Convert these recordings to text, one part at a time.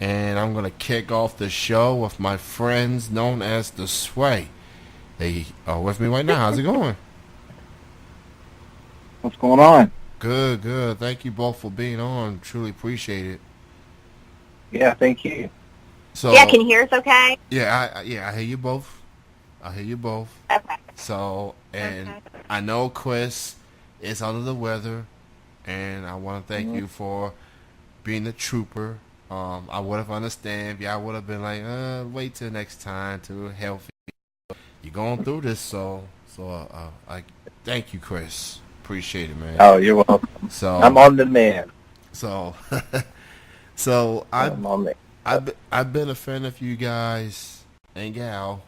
and I'm going to kick off the show with my friends known as the Sway. They are with me right now. How's it going? What's going on? Good, good. Thank you both for being on. Truly appreciate it. Yeah, thank you. Yeah, So, can you hear us okay? I hear you both. I hear you both. Okay. So, and Okay. I know Chris is under the weather, and I want to thank Mhm. you for being a trooper. I would have understand. Yeah, I would have been like, wait till next time to help. You're going through this, so I thank you, Chris. Appreciate it, man. Oh, you're welcome. I'm So, on demand. so, so I'm on the. I've been a fan of you guys and gal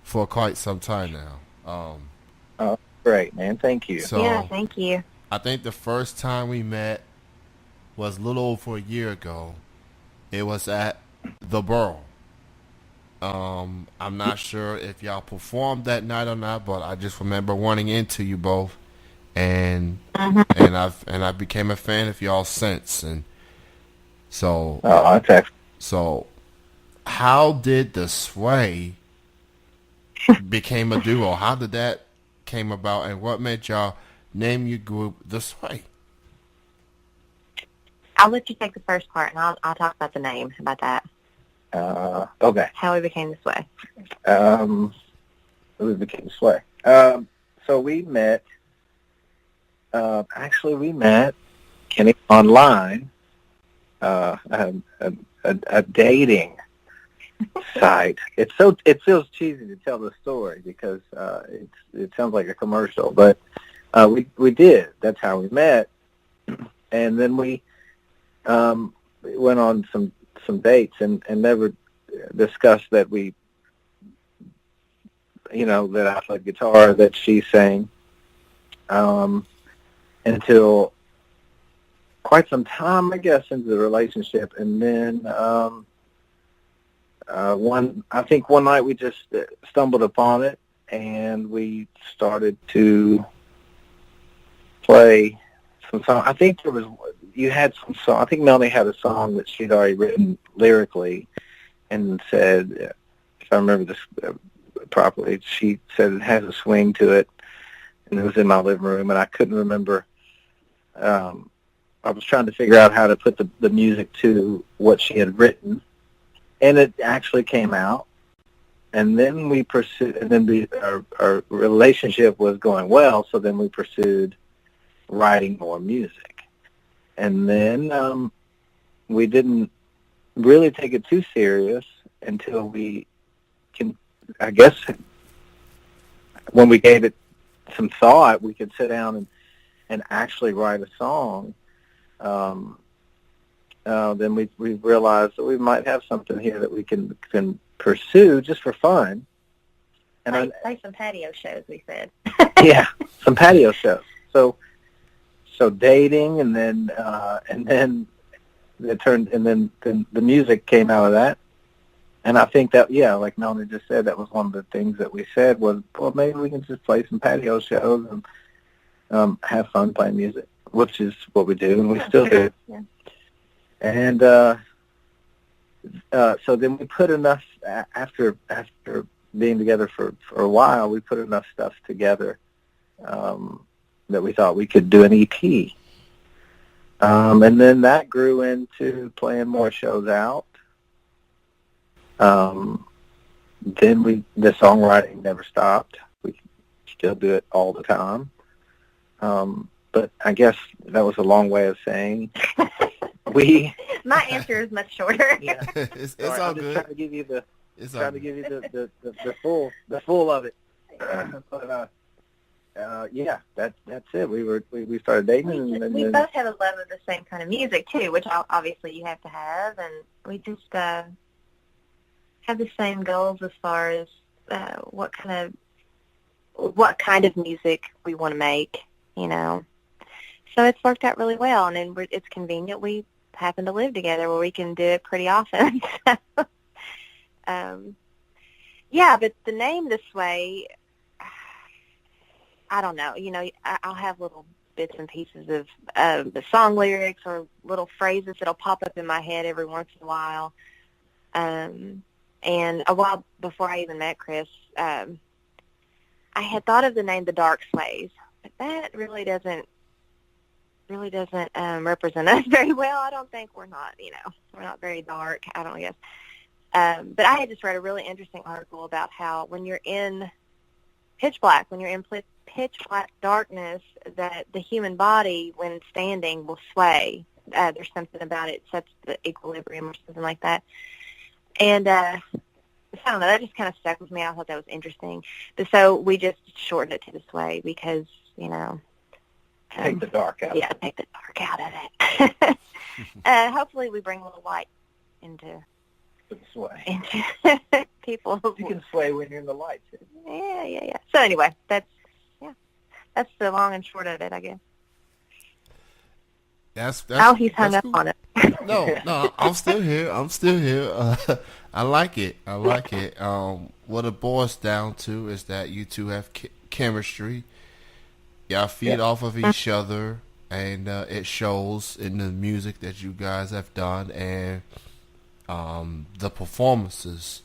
for quite some time now. Oh, great, man. Thank you. Yeah, So thank you. I think the first time we met was a little over a year ago. It was at the Borough. I'm not sure if y'all performed that night or not, but I just remember running into you both, and Hmm. I became a fan of y'all since. And so Oh, that's excellent. so how did the Sway became a duo? How did that came about, and what made y'all name your group the Sway? I'll let you take the first part, and I'll talk about the name. How about that? Okay. How we became this way. Um, we became sway. So we met. Actually, we met Kenny online. A dating site. It feels cheesy to tell the story because it sounds like a commercial, but we did. That's how we met, and then we went on some dates and never discussed that that I played guitar, that she sang, um, until quite some time, I guess, into the relationship, and then I think one night we just stumbled upon it, and we started to play some song. I think you had some song. I think Melanie had a song that she'd already written lyrically, and said, if I remember this properly, she said it has a swing to it, and it was in my living room, and I couldn't remember. I was trying to figure out how to put the music to what she had written, and it actually came out. And then we pursued, and then our relationship was going well, so then we pursued writing more music. And then we didn't really take it too serious until I guess, when we gave it some thought, we could sit down and actually write a song. Um, then we realized that we might have something here that we can pursue just for fun. And Play some patio shows, we said. yeah, some patio shows. So dating, and then it turned, and then the music came out of that. And I think that, yeah, like Melanie just said, that was one of the things that we said was, well, maybe we can just play some patio shows and have fun playing music, which is what we do, and we still do. Yeah. And so then we put enough, after being together for a while, we put enough stuff together that we thought we could do an EP. And then that grew into playing more shows out. Then the songwriting never stopped. We still do it all the time. But I guess that was a long way of saying My answer is much shorter. Yeah. It's Sorry, all I'm just good. trying to give you It's all good. the full of it. But yeah, that's it. We started dating, and We then both have a love of the same kind of music too, which obviously you have to have, and we just have the same goals as far as what kind of music we want to make, you know. So it's worked out really well, and then it's convenient. We happen to live together where we can do it pretty often. So, yeah, but the name This Way, I don't know. You know, I'll have little bits and pieces of the song lyrics or little phrases that'll pop up in my head every once in a while. And a while before I even met Chris, I had thought of the name The Dark Slaves, but that really doesn't represent us very well. I don't think we're not very dark. I don't guess. But I had just read a really interesting article about how when you're in pitch black darkness, that the human body, when standing, will sway. There's something about it sets the equilibrium or something like that. And I don't know, that just kind of stuck with me. I thought that was interesting. So we just shortened it to the sway because, take the dark out. Yeah, take the dark out of it. Hopefully we bring a little light into sway. People. You can sway when you're in the light. Yeah. So anyway, that's the long and short of it, I guess. That's he's hung up cool. on it. No, I'm still here. I like it. What it boils down to is that you two have chemistry. Y'all feed off of each other, and it shows in the music that you guys have done and the performances.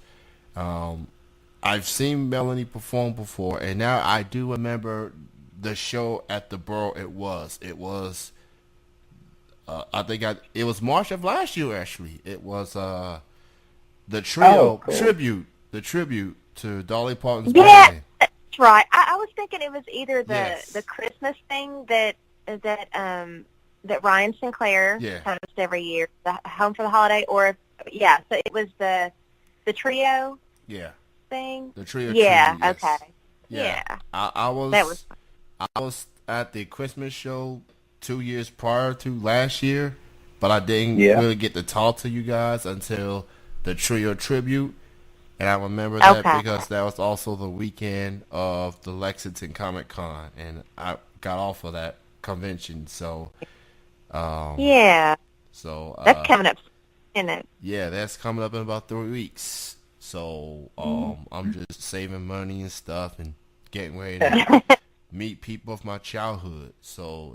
I've seen Melanie perform before, and now I do remember the show at the Borough. It was I think it was March of last year. Actually, it was the trio tribute to Dolly Parton's birthday. That's right. I was thinking it was either the Christmas thing that Ryan Sinclair hosts every year, the Home for the Holiday, or so it was the trio thing. The trio. Yeah. Tribute, yes. Okay. Yeah. I was at the Christmas show 2 years prior to last year, but I didn't really get to talk to you guys until the trio tribute. And I remember that because that was also the weekend of the Lexington Comic Con, and I got off of that convention. So, So that's coming up, isn't it? Yeah, that's coming up in about 3 weeks. So, I'm just saving money and stuff and getting ready to meet people of my childhood. So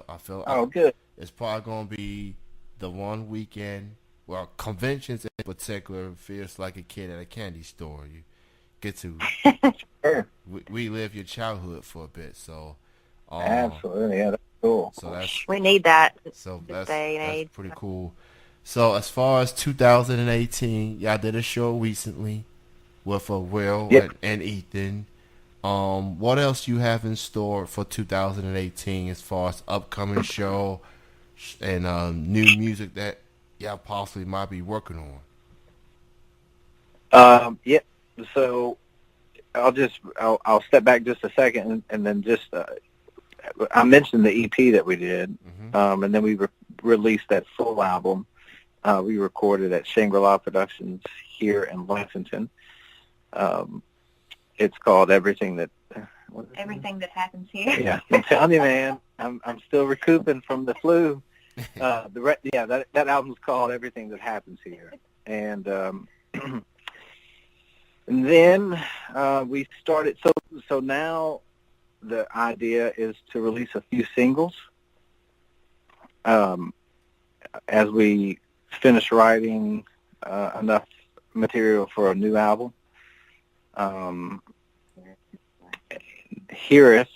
I felt good. It's probably gonna be the one weekend. Well, conventions in particular feels like a kid at a candy store. You get to relive your childhood for a bit. So absolutely, yeah, that's cool. So we need that. So that's pretty cool. So as far as 2018, y'all did a show recently with Will and Ethan. What else you have in store for 2018 as far as upcoming show and new music that y'all possibly might be working on? So I'll step back just a second and then just I mentioned the EP that we did, and then we released that full album. We recorded at Shangri-La Productions here in Lexington. It's called Everything That Happens Here. Yeah, I'm telling you, man, I'm still recouping from the flu. That album's called Everything That Happens Here, and and then we started. So now the idea is to release a few singles as we finish writing enough material for a new album. Heareth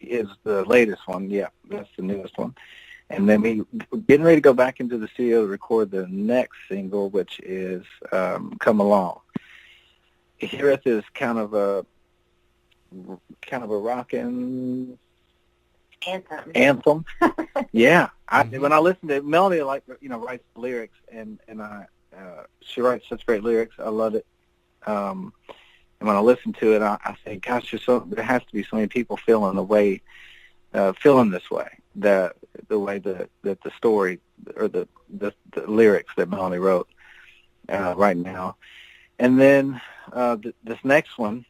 is the latest one. Yeah, that's the newest one. And then we're getting ready to go back into the studio to record the next single, which is Come Along. Heareth is kind of a rockin' anthem. Yeah. When I listen to it, Melanie, writes the lyrics, and she writes such great lyrics. I love it. And when I listen to it, I think, gosh, there has to be so many people feeling this way, the way that the story or the lyrics that Melanie wrote right now. And then this next one,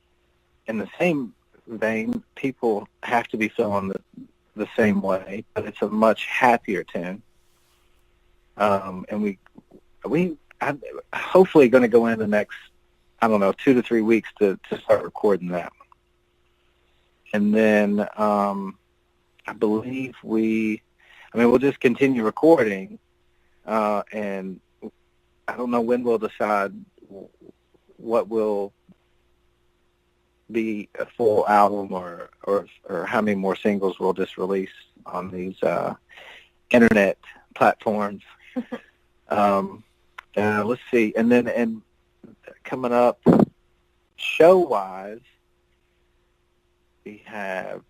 in the same vein, people have to be feeling the same way, but it's a much happier tune. And we hopefully going to go in the next, 2 to 3 weeks to start recording that. And then I believe we'll just continue recording, and I don't know when we'll decide what will be a full album or how many more singles we'll just release on these internet platforms. Let's see, and coming up show-wise, we have,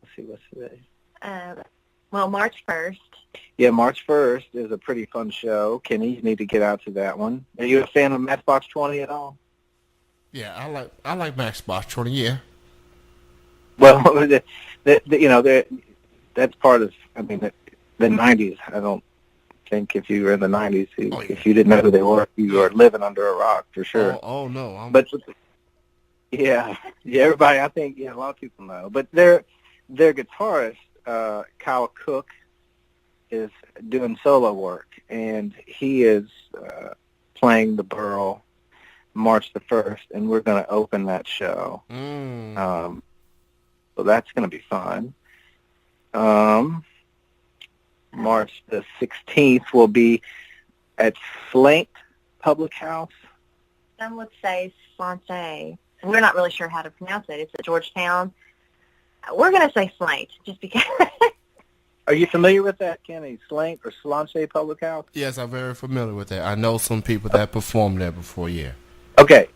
let's see, what's today? Well, March 1st. Yeah, March 1st is a pretty fun show. Kenny, you need to get out to that one. Are you a fan of Matchbox 20 at all? Yeah, I like Matchbox 20. Yeah. Well, that's part of, I mean, the 90s. I don't think if you were in the 90s, if you didn't know who they were, you were living under a rock for sure. Oh no. But yeah, everybody, I think, a lot of people know. But their guitarist, Kyle Cook, is doing solo work, and he is playing the Burl March the 1st, and we're going to open that show. So that's going to be fun. March the 16th will be at Slaint Public House. Some would say Slante. We're not really sure how to pronounce it. It's at Georgetown. We're going to say Slaint, just because. Are you familiar with that, Kenny? Slaint or Slante Public House? Yes, I'm very familiar with that. I know some people that performed there before. Yeah. Okay,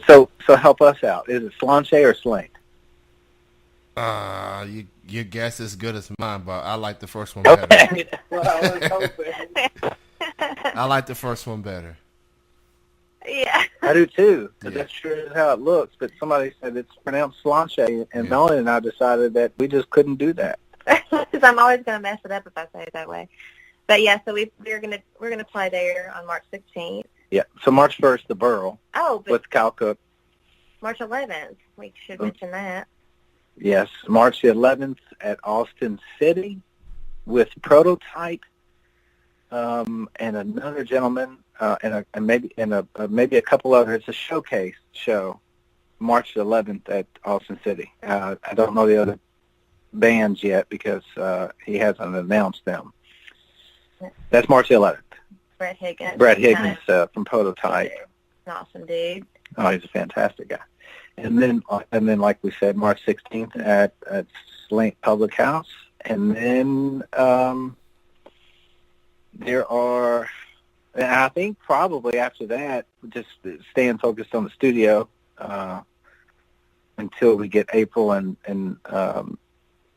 so help us out. Is it Slante or Slaint? Your guess is as good as mine, but I like the first one better. Okay, well, I was hoping. I like the first one better. Yeah. I do too, because that's sure how it looks. But somebody said it's pronounced Slante, and Melanie and I decided that we just couldn't do that. Because I'm always going to mess it up if I say it that way. But yeah, so we're gonna play there on March 16th. Yeah. So March 1st, the Burl. Oh, but with Kyle Cook. March 11th. We should mention that. Yes, March the 11th at Austin City with Prototype and another gentleman and maybe a couple others. It's a showcase show. March the 11th at Austin City. I don't know the other bands yet because he hasn't announced them. That's March the 11th. Brett Higgins from Prototype. An awesome dude. Oh, he's a fantastic guy. And then, like we said, March 16th at Slaint Public House. And then there are, and I think probably after that, just staying focused on the studio until we get April and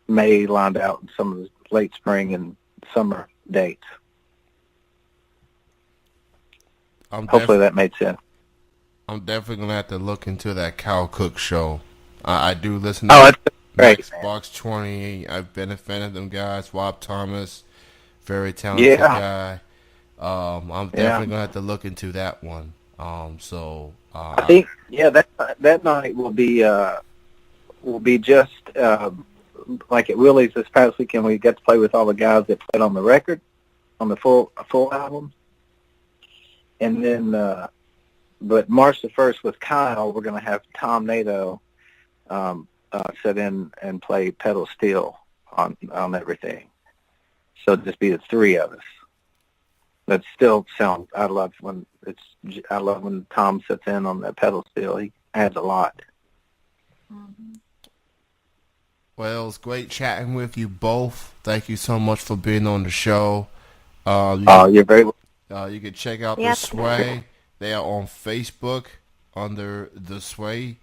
May lined out in some of the late spring and summer dates. Hopefully that made sense. I'm definitely going to have to look into that Kyle Cook show. I do listen to Matchbox 20. I've been a fan of them guys. Rob Thomas, very talented guy. I'm definitely going to have to look into that one. I think, that night will be just like at Willie's this past weekend. We got to play with all the guys that played on the record, on the full album. And then, but March the 1st with Kyle, we're going to have Tom Nato sit in and play pedal steel on everything. So it'll just be the three of us. That still sounds. I love when Tom sits in on that pedal steel. He adds a lot. Mm-hmm. Well, it's great chatting with you both. Thank you so much for being on the show. You're very welcome. You can check out The Sway. They are on Facebook under The Sway.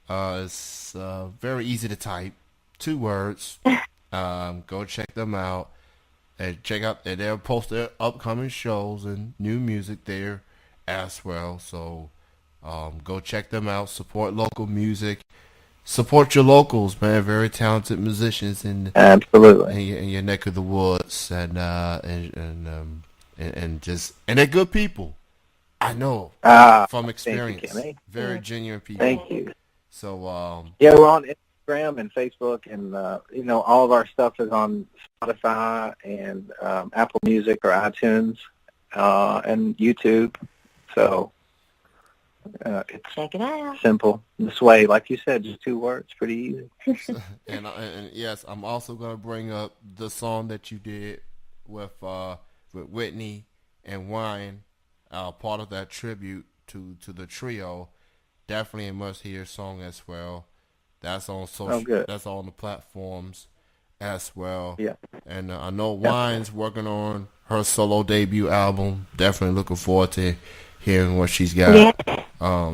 It's very easy to type. 2 words. Go check them out. And they'll post their upcoming shows and new music there as well. So go check them out. Support local music. Support your locals, man. Very talented musicians absolutely in your neck of the woods, and they're good people. I know from experience. Thank you, very genuine people. Thank you. So we're on Instagram and Facebook, and all of our stuff is on Spotify and Apple Music or iTunes and YouTube. So It's Check it out. simple. The Sway, like you said, just 2 words, pretty easy. And yes, I'm also gonna bring up the song that you did with Whitney and Wine, part of that tribute to the trio. Definitely a must hear song as well. That's on Oh, social. good. That's on the platforms as well. Yeah. And I know Yeah. Wine's working on her solo debut album. Definitely looking forward to hearing what she's Yeah. got.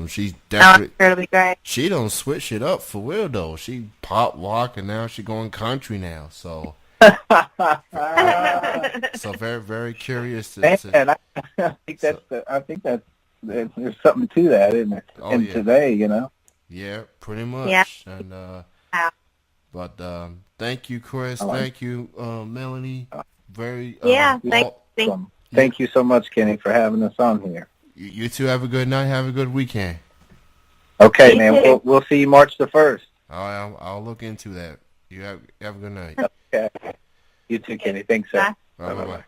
She's Oh, I'm definitely sure it'll be great. she don't switch it up for real though. She pop rock and now she going country now. So so very very curious And I think so, there's something to that, isn't it? oh And yeah. today, you know. Yeah, pretty Yeah. much. And Wow. but thank you, Chris. I like Thank you, Melanie. Very Yeah. Thank Thank Thank you so much, Kenny, for having us on here. you two have a good night. Have a good weekend. Okay, You man. too. We'll see you March the 1st. I'll look into that. You have a good night. Okay. You too, Kenny. Thanks, sir. Bye. Bye bye.